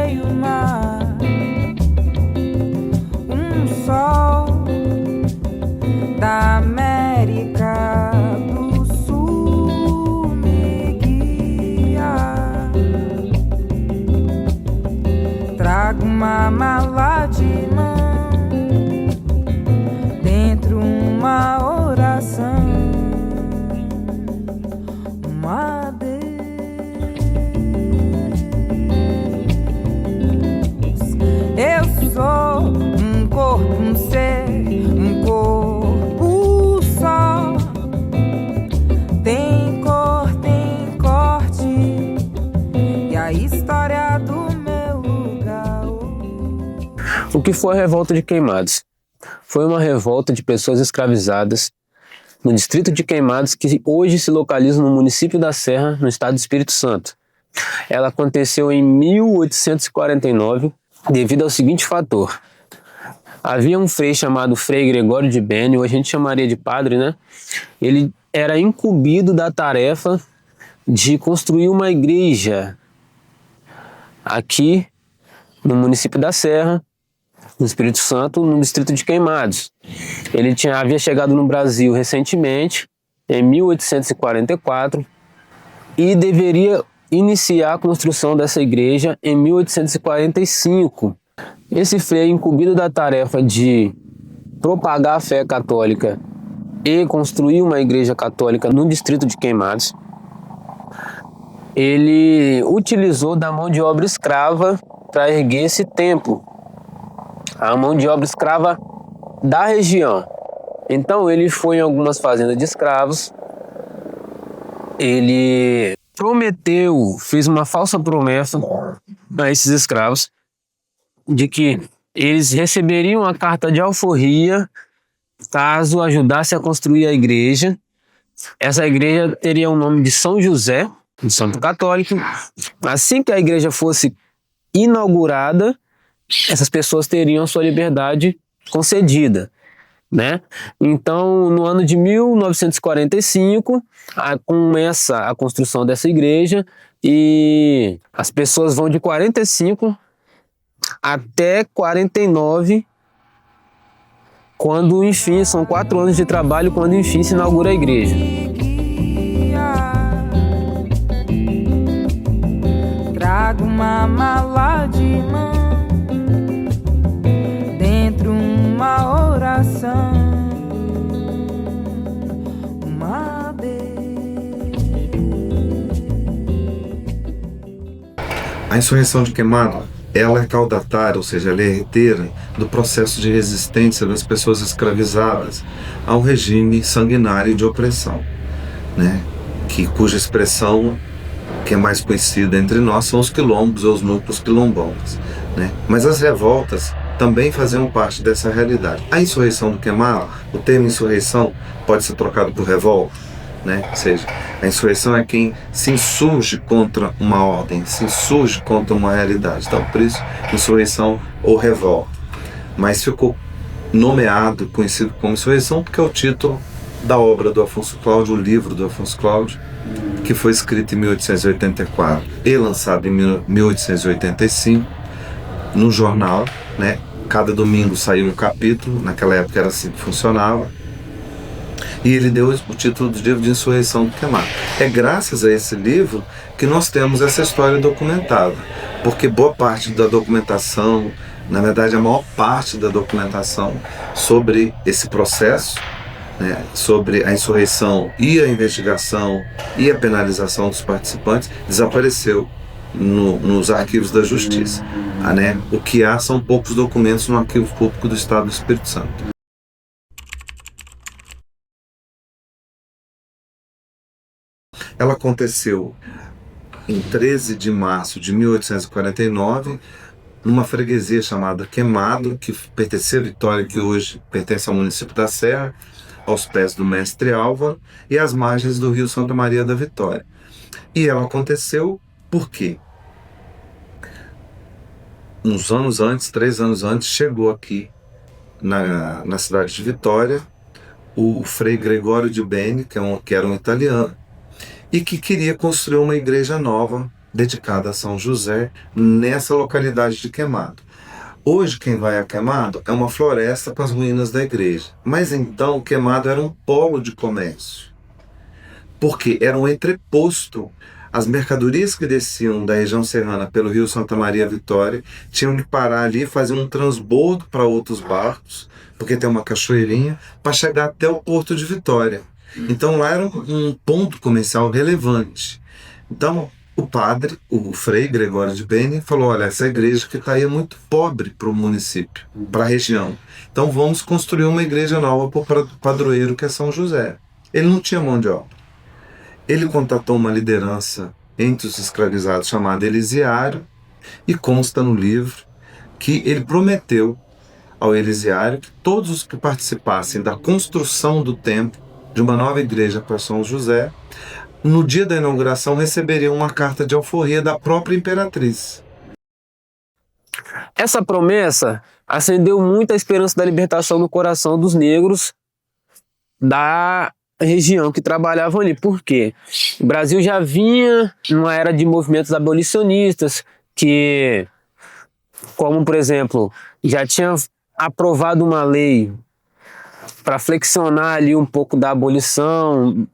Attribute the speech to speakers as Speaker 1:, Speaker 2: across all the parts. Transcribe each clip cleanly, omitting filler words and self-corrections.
Speaker 1: meio-mar, sol da América do Sul me guia. Trago uma mala de mão, dentro uma oração, uma Deus. Eu sou um corpo, um ser, um corpo só. Tem cor, tem corte, e a história do meu lugar.
Speaker 2: O que foi a Revolta de Queimados? Foi uma revolta de pessoas escravizadas no distrito de Queimados, que hoje se localiza no município da Serra, no estado do Espírito Santo. Ela aconteceu em 1849, devido ao seguinte fator. Havia um frei chamado Frei Gregório de Beni, ou a gente chamaria de padre, né? Ele era incumbido da tarefa de construir uma igreja aqui no município da Serra, no Espírito Santo, no distrito de Queimados. Ele havia chegado no Brasil recentemente, em 1844, e deveria iniciar a construção dessa igreja em 1845. Esse frei, incumbido da tarefa de propagar a fé católica e construir uma igreja católica no distrito de Queimados, ele utilizou da mão de obra escrava para erguer esse templo, a mão de obra escrava da região. Então ele foi em algumas fazendas de escravos, ele prometeu, fez uma falsa promessa a esses escravos de que eles receberiam a carta de alforria caso ajudasse a construir a igreja. Essa igreja teria o nome de São José, de Santo Católico. Assim que a igreja fosse inaugurada, essas pessoas teriam sua liberdade concedida, né? Então, no ano de 1945, começa a construção dessa igreja e as pessoas vão de 45 até 49, quando enfim, são 4 anos de trabalho, quando enfim se inaugura a igreja.
Speaker 1: Trago uma mala de mão, dentro uma oração, uma Deus.
Speaker 3: A insurreição de Queimados, ela é caudatária, ou seja, ela é herdeira do processo de resistência das pessoas escravizadas ao regime sanguinário de opressão, né? Cuja expressão que é mais conhecida entre nós são os quilombos ou os núcleos quilombolas, né? Mas as revoltas também faziam parte dessa realidade. A insurreição do Queimado, o termo insurreição pode ser trocado por revolta, né? Ou seja, a insurreição é quem se insurge contra uma ordem, se insurge contra uma realidade. Então, por isso, insurreição ou revolta. Mas ficou nomeado, conhecido como insurreição, porque é o título da obra do Afonso Cláudio, o livro do Afonso Cláudio, que foi escrito em 1884 e lançado em 1885 no jornal, né? Cada domingo saiu um capítulo, naquela época era assim que funcionava, e ele deu o título do livro de Insurreição do Queimado. É graças a esse livro que nós temos essa história documentada, porque boa parte da documentação, na verdade a maior parte da documentação sobre esse processo, né, sobre a insurreição e a investigação e a penalização dos participantes, desapareceu nos arquivos da Justiça. Né? O que há são poucos documentos no Arquivo Público do Estado do Espírito Santo. Ela aconteceu em 13 de março de 1849, numa freguesia chamada Queimado, que pertencia a Vitória, que hoje pertence ao município da Serra, aos pés do Mestre Álvaro e às margens do rio Santa Maria da Vitória. E ela aconteceu por quê? Uns anos antes, 3 anos antes, chegou aqui na cidade de Vitória o Frei Gregório de Beni, que era um italiano, e que queria construir uma igreja nova dedicada a São José nessa localidade de Queimado. Hoje quem vai a Queimado é uma floresta com as ruínas da igreja. Mas então Queimado era um polo de comércio, porque era um entreposto. As mercadorias que desciam da região serrana pelo rio Santa Maria Vitória tinham que parar ali e fazer um transbordo para outros barcos, porque tem uma cachoeirinha, para chegar até o porto de Vitória. Então lá era um ponto comercial relevante. Então o padre, o frei Gregório de Beni, falou: olha, essa igreja que está aí é muito pobre para o município, para a região. Então vamos construir uma igreja nova para o padroeiro, que é São José. Ele não tinha mão de obra. Ele contatou uma liderança entre os escravizados chamada Elisiário, e consta no livro que ele prometeu ao Elisiário que todos os que participassem da construção do templo de uma nova igreja para São José, no dia da inauguração receberiam uma carta de alforria da própria imperatriz.
Speaker 2: Essa promessa acendeu muito a esperança da libertação no coração dos negros da região que trabalhavam ali. Por quê? O Brasil já vinha numa era de movimentos abolicionistas que, como por exemplo, já tinha aprovado uma lei para flexionar ali um pouco da abolição,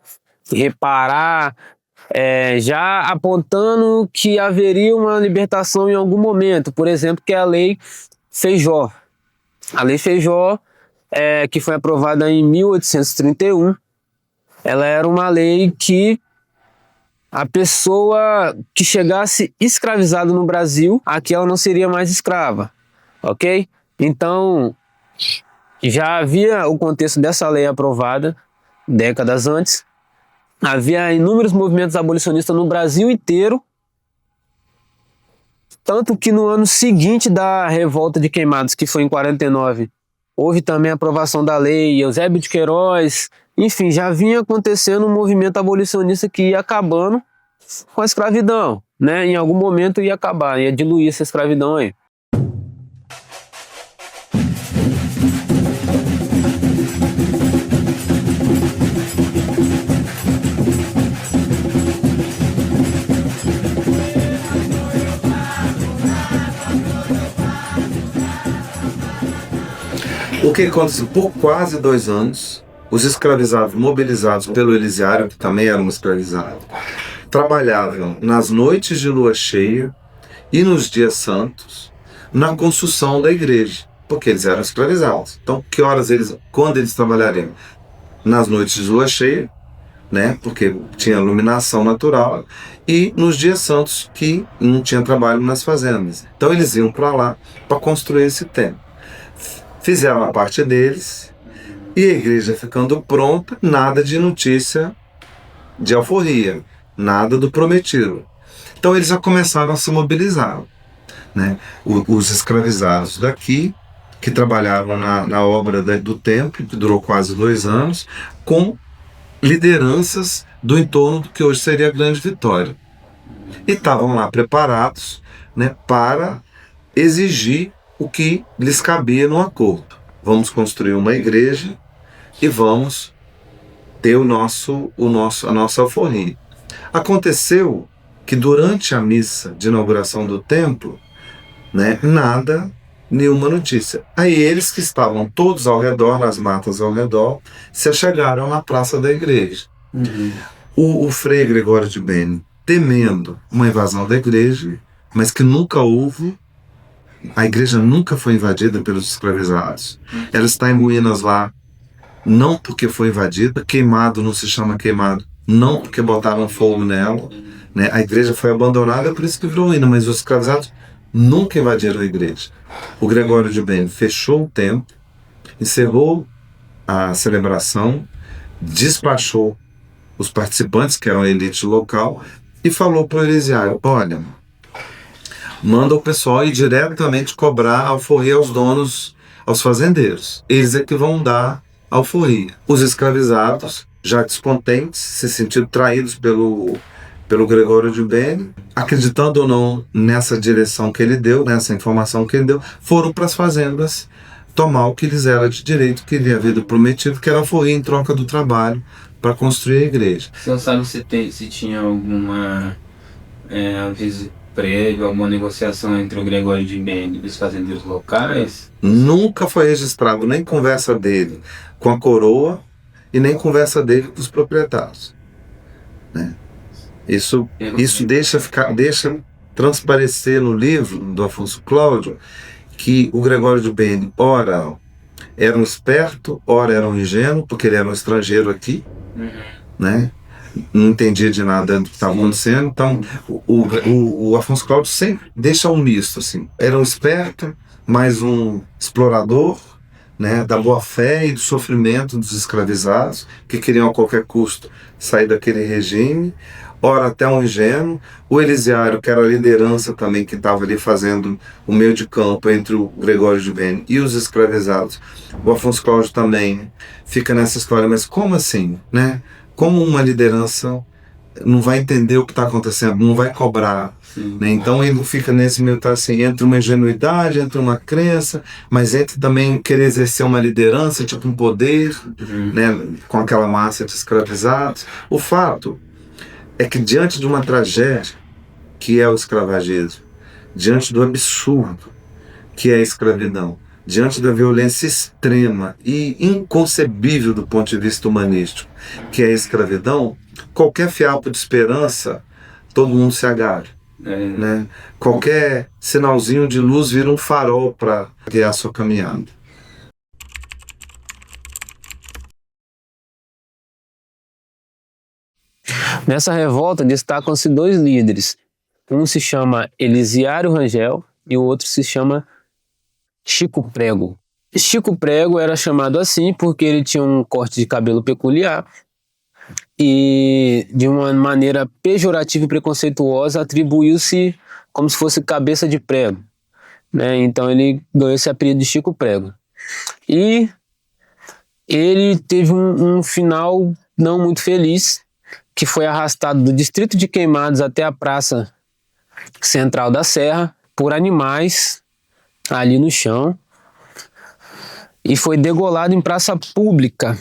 Speaker 2: reparar, já apontando que haveria uma libertação em algum momento. Por exemplo, que é a Lei Feijó. A Lei Feijó, que foi aprovada em 1831, ela era uma lei que a pessoa que chegasse escravizada no Brasil, aqui ela não seria mais escrava, ok? Então, já havia o contexto dessa lei aprovada décadas antes. Havia inúmeros movimentos abolicionistas no Brasil inteiro, tanto que no ano seguinte da revolta de Queimados, que foi em 49, houve também a aprovação da lei, Eusébio de Queiroz, enfim, já vinha acontecendo um movimento abolicionista que ia acabando com a escravidão, né? Em algum momento ia acabar, ia diluir essa escravidão aí.
Speaker 3: O que aconteceu? Por quase 2 anos, os escravizados mobilizados pelo Elisiário, que também era um escravizado, trabalhavam nas noites de lua cheia e nos dias santos na construção da igreja, porque eles eram escravizados. Então, quando eles trabalhariam? Nas noites de lua cheia, né? Porque tinha iluminação natural, e nos dias santos, que não tinha trabalho nas fazendas. Então eles iam para lá para construir esse templo. Fizeram a parte deles, e a igreja ficando pronta, nada de notícia de alforria, nada do prometido. Então eles já começaram a se mobilizar, né? Os escravizados daqui, que trabalhavam na obra do templo, que durou quase 2 anos, com lideranças do entorno do que hoje seria a Grande Vitória. E estavam lá preparados, né, para exigir o que lhes cabia no acordo. Vamos construir uma igreja e vamos ter a nossa alforria. Aconteceu que durante a missa de inauguração do templo, né, nenhuma notícia. Aí eles, que estavam todos ao redor, nas matas ao redor, se achegaram na praça da igreja. O frei Gregório de Beni, temendo uma invasão da igreja, mas que nunca houve. A igreja nunca foi invadida pelos escravizados. Ela está em ruínas lá, não porque foi invadida. Queimado não se chama Queimado, não porque botaram fogo nela, né? A igreja foi abandonada, por isso que virou ruína, mas os escravizados nunca invadiram a igreja. O Gregório de Beni fechou o templo, encerrou a celebração, despachou os participantes, que eram a elite local, e falou para o Elisiário: olha, manda o pessoal ir diretamente cobrar alforria aos donos, aos fazendeiros. Eles é que vão dar alforria. Os escravizados, já descontentes, se sentindo traídos pelo Gregório de Beni, acreditando ou não nessa direção que ele deu, nessa informação que ele deu, foram para as fazendas tomar o que lhes era de direito, que lhe havia sido prometido, que era alforria em troca do trabalho para construir a igreja.
Speaker 4: Você não sabe se tinha alguma aviso prévio, alguma negociação entre o Gregório de Beni e os fazendeiros locais?
Speaker 3: Nunca foi registrado nem conversa dele com a coroa e nem conversa dele com os proprietários, né? Isso deixa transparecer no livro do Afonso Cláudio que o Gregório de Beni, ora era um esperto, ora era um ingênuo, porque ele era um estrangeiro aqui, né? Não entendia de nada do que estava acontecendo. Então o Afonso Cláudio sempre deixa um misto assim. Era um esperto, mais um explorador, né, da boa-fé e do sofrimento dos escravizados que queriam a qualquer custo sair daquele regime. Ora até um ingênuo. O Elisiário, que era a liderança também, que estava ali fazendo o meio de campo entre o Gregório de Beni e os escravizados. O Afonso Cláudio também fica nessa história, mas como assim, né? Como uma liderança não vai entender o que está acontecendo, não vai cobrar, né? Então ele fica nesse meio, tá assim, entre uma ingenuidade, entre uma crença, mas entre também querer exercer uma liderança, tipo um poder, né, com aquela massa de escravizados. O fato é que diante de uma tragédia que é o escravagismo, diante do absurdo que é a escravidão, diante da violência extrema e inconcebível do ponto de vista humanístico, que é a escravidão, qualquer fiapo de esperança, todo mundo se agarra, né? Qualquer sinalzinho de luz vira um farol para guiar a sua caminhada.
Speaker 2: Nessa revolta destacam-se dois líderes. Um se chama Elisiário Rangel e o outro se chama Chico Prego. Chico Prego era chamado assim porque ele tinha um corte de cabelo peculiar e, de uma maneira pejorativa e preconceituosa, atribuiu-se como se fosse cabeça de prego, né? Então ele ganhou esse apelido de Chico Prego. E ele teve um final não muito feliz, que foi arrastado do distrito de Queimados até a praça central da Serra por animais ali no chão e foi degolado em praça pública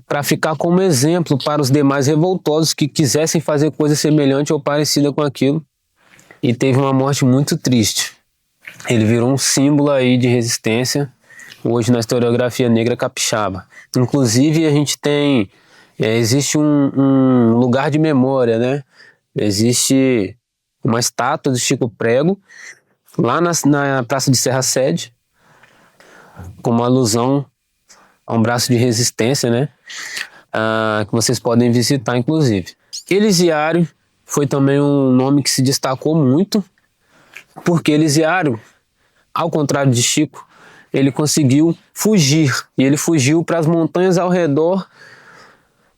Speaker 2: para ficar como exemplo para os demais revoltosos que quisessem fazer coisa semelhante ou parecida com aquilo, e teve uma morte muito triste. Ele virou um símbolo aí de resistência hoje na historiografia negra capixaba. Inclusive a gente tem existe um lugar de memória, né? Existe uma estátua de Chico Prego lá na Praça de Serra Sede, como alusão a um braço de resistência, né? Que vocês podem visitar, inclusive. Elisiário foi também um nome que se destacou muito, porque Elisiário, ao contrário de Chico, ele conseguiu fugir, e ele fugiu para as montanhas ao redor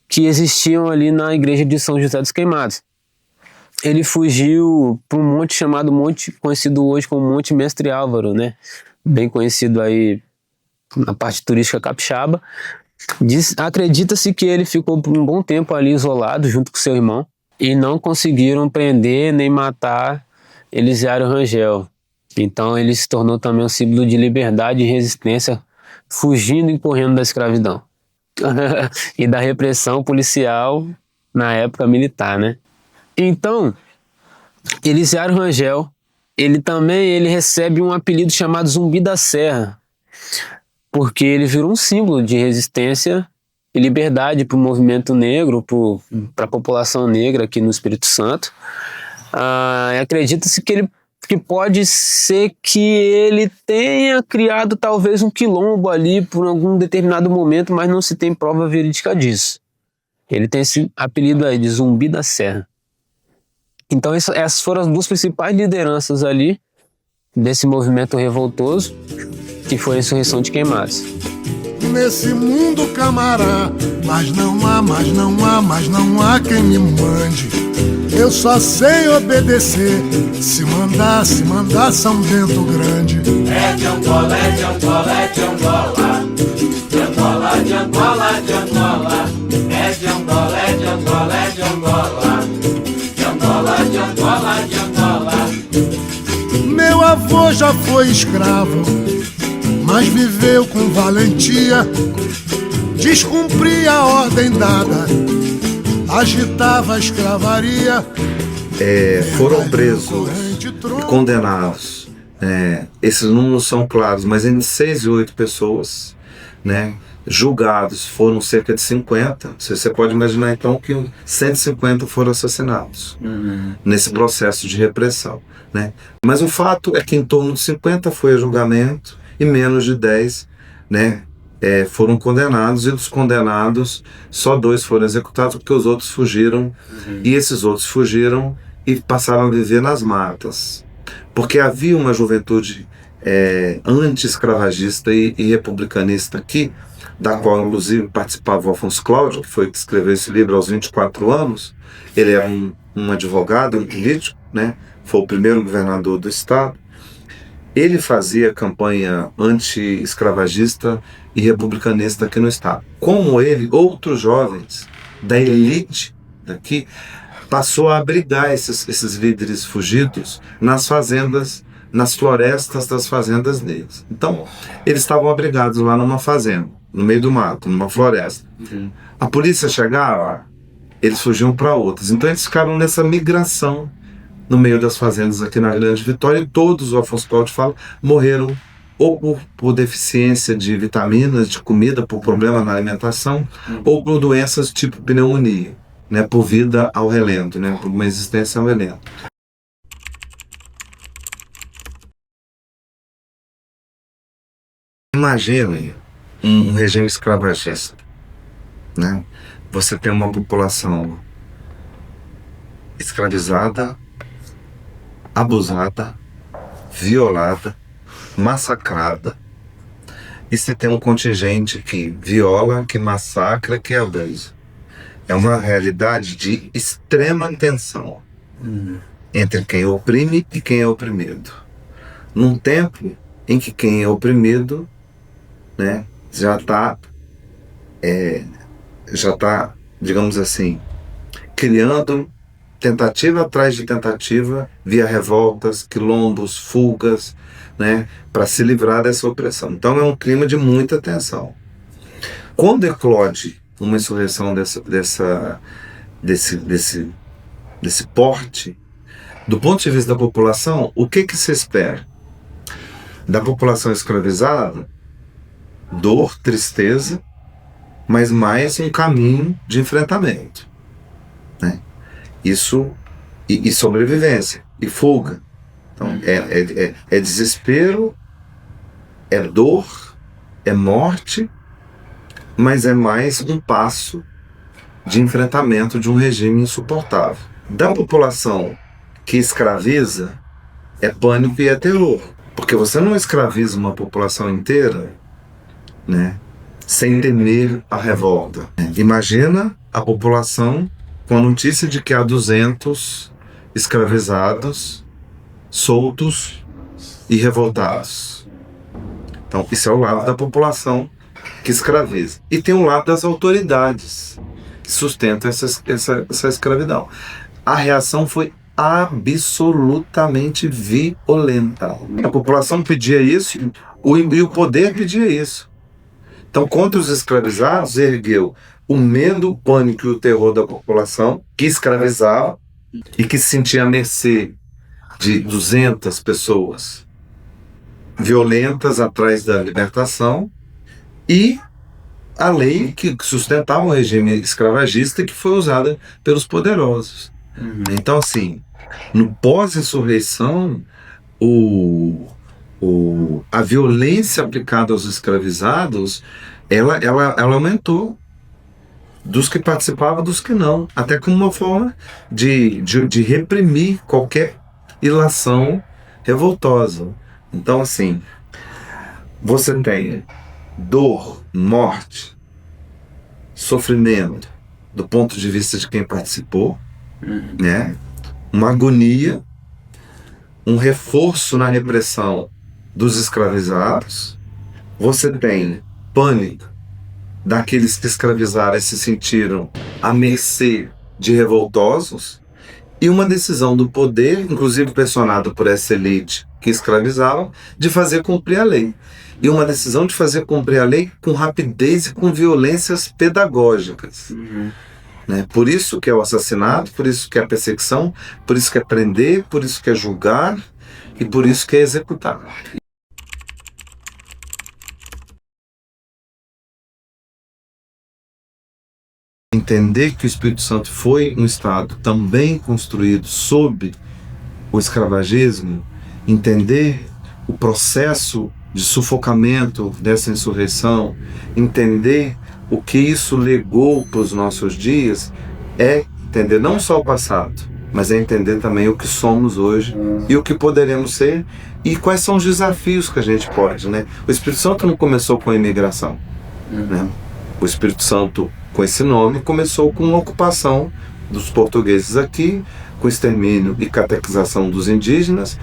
Speaker 2: que existiam ali na igreja de São José dos Queimados. Ele fugiu para um monte chamado monte, conhecido hoje como Monte Mestre Álvaro, né? Bem conhecido aí na parte turística capixaba. Acredita-se que ele ficou por um bom tempo ali isolado junto com seu irmão e não conseguiram prender nem matar Elisiário Rangel. Então ele se tornou também um símbolo de liberdade e resistência, fugindo e correndo da escravidão e da repressão policial na época militar, né? Então, Elisiário Rangel, ele recebe um apelido chamado Zumbi da Serra, porque ele virou um símbolo de resistência e liberdade para o movimento negro, para a população negra aqui no Espírito Santo. Acredita-se que pode ser que ele tenha criado talvez um quilombo ali por algum determinado momento, mas não se tem prova verídica disso. Ele tem esse apelido aí de Zumbi da Serra. Então essas foram as duas principais lideranças ali desse movimento revoltoso, que foi a insurreição de Queimados.
Speaker 5: Nesse mundo, camará, mas não há quem me mande. Eu só sei obedecer, se mandar São Bento Grande.
Speaker 6: É de Angola, é de Angola, é de Angola. De Angola, de Angola, de Angola. É de Angola, é de Angola, é de Angola. De Angola, de Angola, de Angola.
Speaker 5: Meu avô já foi escravo, mas viveu com valentia. Descumpria a ordem dada, agitava a escravaria
Speaker 3: foram presos e condenados, esses números são claros, mas entre 6 e 8 pessoas, né? Julgados foram cerca de 50. Você pode imaginar então que 150 foram assassinados nesse processo de repressão, né? Mas o fato é que em torno de 50 foi a julgamento e menos de 10, né, foram condenados, e dos condenados só 2 foram executados porque os outros fugiram, e esses outros fugiram e passaram a viver nas matas, porque havia uma juventude anti-escravagista e republicanista aqui, da qual inclusive participava o Afonso Cláudio, que foi que escreveu esse livro aos 24 anos. Ele é um advogado, um político, né? Foi o primeiro governador do estado. Ele fazia campanha anti-escravagista e republicanista aqui no estado. Como ele, outros jovens da elite daqui passou a abrigar esses líderes fugidos nas fazendas, nas florestas das fazendas deles. Então, eles estavam abrigados lá numa fazenda, no meio do mato, numa floresta. A polícia chegava, eles fugiam para outras. Então, eles ficaram nessa migração no meio das fazendas aqui na Grande Vitória, e todos, o Afonso Cláudio fala, morreram ou por deficiência de vitaminas, de comida, por problemas na alimentação, ou por doenças tipo pneumonia, né, por vida ao relento, né, por uma existência ao relento. Imagine um regime escravagista, né? Você tem uma população escravizada, abusada, violada, massacrada, e você tem um contingente que viola, que massacra, que abusa. É uma realidade de extrema tensão entre quem oprime e quem é oprimido. Num tempo em que quem é oprimido, né, já está, digamos assim, criando tentativa atrás de tentativa, via revoltas, quilombos, fugas, né, para se livrar dessa opressão. Então é um clima de muita tensão. Quando eclode uma insurreição desse porte, do ponto de vista da população, o que se espera? Da população escravizada, dor, tristeza, mas mais um caminho de enfrentamento, né? Isso, e sobrevivência, e fuga. Então, é desespero, é dor, é morte, mas é mais um passo de enfrentamento de um regime insuportável. Da população que escraviza, é pânico e é terror. Porque você não escraviza uma população inteira, né, sem temer a revolta. Imagina a população com a notícia de que há 200 escravizados, soltos e revoltados. Então, isso é o lado da população que escraviza. E tem o lado das autoridades que sustentam essa escravidão. A reação foi absolutamente violenta. A população pedia isso e o poder pedia isso. Então, contra os escravizados, ergueu o medo, o pânico e o terror da população que escravizava e que se sentia à mercê de 200 pessoas violentas atrás da libertação, e a lei que sustentava o regime escravagista, que foi usada pelos poderosos. Então, assim, no pós-insurreição, a violência aplicada aos escravizados, ela aumentou, dos que participavam, dos que não, até como uma forma de reprimir qualquer ilação revoltosa. Então, assim, você tem dor, morte, sofrimento, do ponto de vista de quem participou, né? Uma agonia, um reforço na repressão dos escravizados. Você tem pânico daqueles que escravizaram e se sentiram à mercê de revoltosos, e uma decisão do poder, inclusive pressionado por essa elite que escravizava, de fazer cumprir a lei. E uma decisão de fazer cumprir a lei com rapidez e com violências pedagógicas. né? Por isso que é o assassinato, por isso que é a perseguição, por isso que é prender, por isso que é julgar e por isso que é executar. Entender que o Espírito Santo foi um Estado também construído sob o escravagismo, entender o processo de sufocamento dessa insurreição, entender o que isso legou para os nossos dias, é entender não só o passado, mas é entender também o que somos hoje e o que poderemos ser e quais são os desafios que a gente pode, né? O Espírito Santo não começou com a imigração, né? O Espírito Santo, com esse nome, começou com a ocupação dos portugueses aqui, com o extermínio e catequização dos indígenas,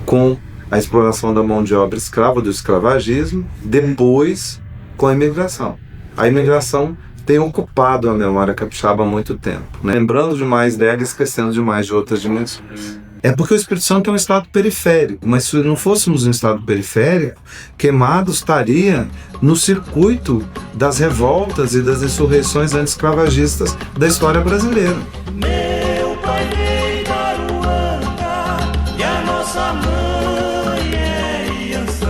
Speaker 3: com a exploração da mão de obra escrava, do escravagismo, depois com a imigração. A imigração tem ocupado a memória capixaba há muito tempo, né? Lembrando demais dela e esquecendo demais de outras dimensões. É porque o Espírito Santo é um estado periférico, mas se não fôssemos um estado periférico, Queimados estaria no circuito das revoltas e das insurreições anti-escravagistas da história brasileira.
Speaker 6: Meu pai veio da Ruanda e a nossa mãe é Iansã.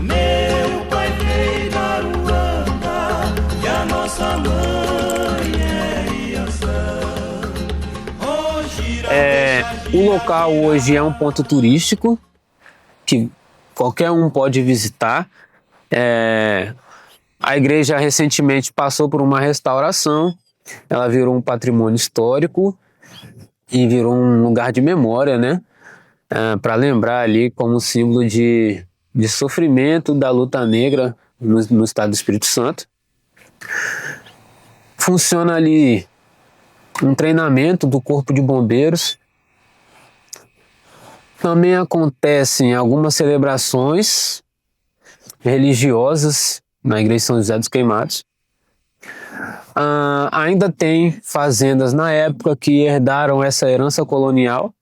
Speaker 6: Meu pai veio da Ruanda e a nossa mãe é Iansã.
Speaker 2: O local hoje é um ponto turístico que qualquer um pode visitar. A igreja recentemente passou por uma restauração, ela virou um patrimônio histórico e virou um lugar de memória, né? Para lembrar ali como símbolo de sofrimento da luta negra no estado do Espírito Santo. Funciona ali um treinamento do Corpo de Bombeiros. Também acontecem algumas celebrações religiosas na Igreja de São José dos Queimados. Ainda tem fazendas na época que herdaram essa herança colonial.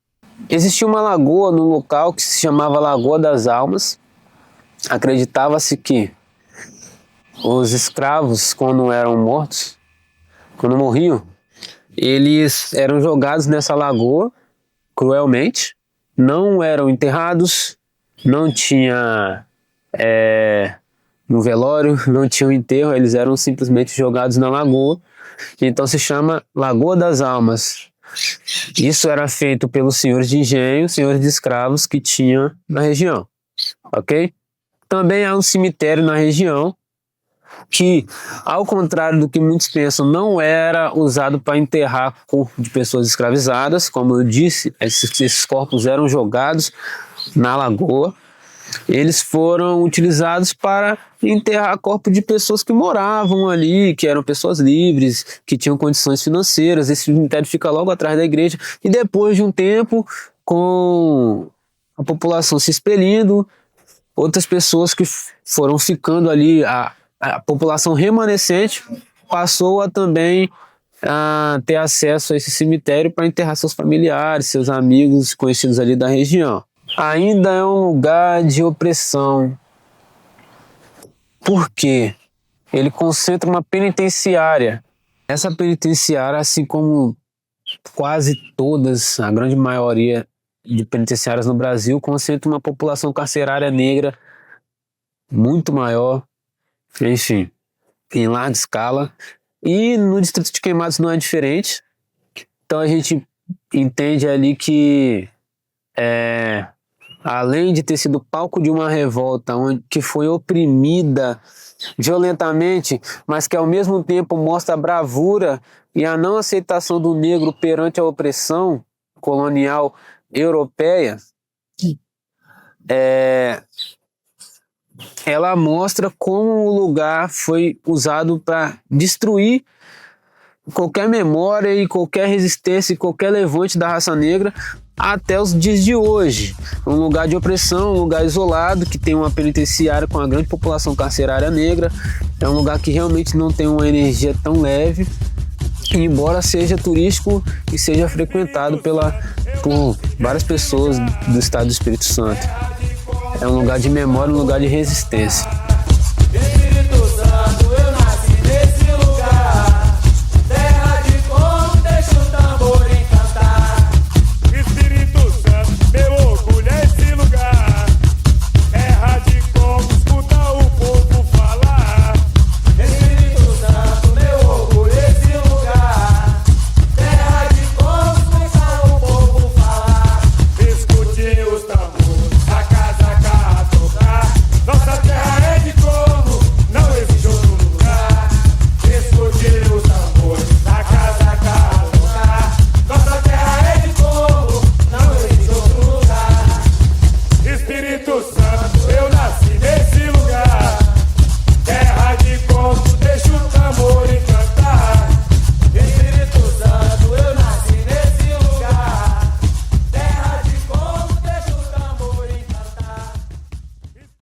Speaker 2: Existia uma lagoa no local que se chamava Lagoa das Almas. Acreditava-se que os escravos, quando eram mortos, quando morriam, eles eram jogados nessa lagoa cruelmente, não eram enterrados, não tinha no velório, não tinha um enterro, eles eram simplesmente jogados na lagoa, então se chama Lagoa das Almas. Isso era feito pelos senhores de engenho, senhores de escravos que tinham na região, ok? Também há um cemitério na região que, ao contrário do que muitos pensam, não era usado para enterrar corpo de pessoas escravizadas. Como eu disse, esses corpos eram jogados na lagoa. Eles foram utilizados para enterrar corpo de pessoas que moravam ali, que eram pessoas livres, que tinham condições financeiras. Esse cemitério fica logo atrás da igreja. E depois de um tempo, com a população se expelindo, outras pessoas que foram ficando ali, a população remanescente passou a também ter acesso a esse cemitério para enterrar seus familiares, seus amigos conhecidos ali da região. Ainda é um lugar de opressão. Por quê? Ele concentra uma penitenciária. Essa penitenciária, assim como quase todas, a grande maioria de penitenciárias no Brasil, concentra uma população carcerária negra muito maior, enfim, em larga escala. E no distrito de Queimados não é diferente. Então a gente entende ali que além de ter sido palco de uma revolta que foi oprimida violentamente, mas que ao mesmo tempo mostra a bravura e a não aceitação do negro perante a opressão colonial europeia, ela mostra como o lugar foi usado para destruir qualquer memória e qualquer resistência e qualquer levante da raça negra até os dias de hoje. Um lugar de opressão, um lugar isolado, que tem uma penitenciária com uma grande população carcerária negra. É um lugar que realmente não tem uma energia tão leve, embora seja turístico e seja frequentado por várias pessoas do estado do Espírito Santo. É um lugar de memória, um lugar de resistência.